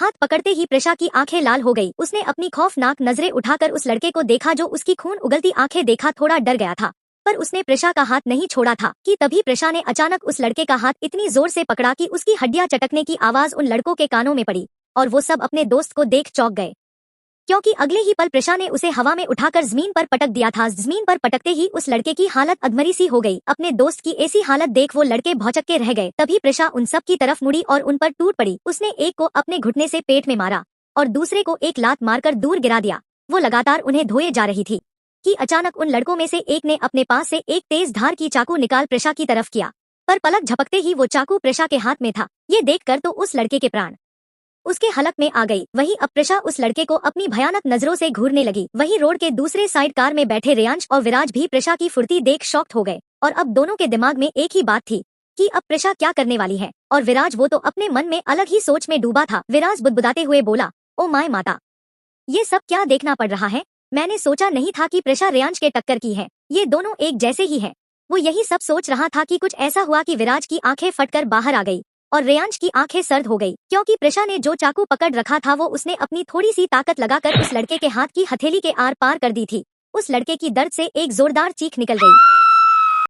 हाथ पकड़ते ही प्रशा की आंखें लाल हो गई। उसने अपनी खौफनाक नजरें उठाकर उस लड़के को देखा जो उसकी खून उगलती आंखें देखा थोड़ा डर गया था, पर उसने प्रशा का हाथ नहीं छोड़ा था कि तभी प्रशा ने अचानक उस लड़के का हाथ इतनी जोर से पकड़ा कि उसकी हड्डियां चटकने की आवाज उन लड़कों के कानों में पड़ी और वो सब अपने दोस्त को देख चौंक गए, क्योंकि अगले ही पल प्रशा ने उसे हवा में उठाकर जमीन पर पटक दिया था। जमीन पर पटकते ही उस लड़के की हालत अधमरी सी हो गई। अपने दोस्त की ऐसी हालत देख वो लड़के भौचक के रह गए। तभी प्रशा उन सब की तरफ मुड़ी और उन पर टूट पड़ी। उसने एक को अपने घुटने से पेट में मारा और दूसरे को एक लात मारकर दूर गिरा दिया। वो लगातार उन्हें धोए जा रही थी कि अचानक उन लड़कों में से एक ने अपने पास से एक तेज धार की चाकू निकाल प्रशा की तरफ किया, पर पलक झपकते ही वो चाकू प्रशा के हाथ में था। ये देखकर तो उस लड़के के प्राण उसके हलक में आ गई। वहीं अब प्रशा उस लड़के को अपनी भयानक नजरों से घूरने लगी। वहीं रोड के दूसरे साइड कार में बैठे रेयांश और विराज भी प्रशा की फुर्ती देख शॉक्ड हो गए और अब दोनों के दिमाग में एक ही बात थी कि अब प्रशा क्या करने वाली है। और विराज वो तो अपने मन में अलग ही सोच में डूबा था। विराज बुदबुदाते हुए बोला, ओ माय माता, ये सब क्या देखना पड़ रहा है। मैंने सोचा नहीं था कि प्रशा रेयांश के टक्कर की है। ये दोनों एक जैसे ही है। वो यही सब सोच रहा था कि कुछ ऐसा हुआ कि विराज की आंखें फटकर बाहर आ गई और रेयांश की आंखें सर्द हो गई, क्योंकि प्रशा ने जो चाकू पकड़ रखा था वो उसने अपनी थोड़ी सी ताकत लगाकर उस लड़के के हाथ की हथेली के आर पार कर दी थी। उस लड़के की दर्द से एक जोरदार चीख निकल गई।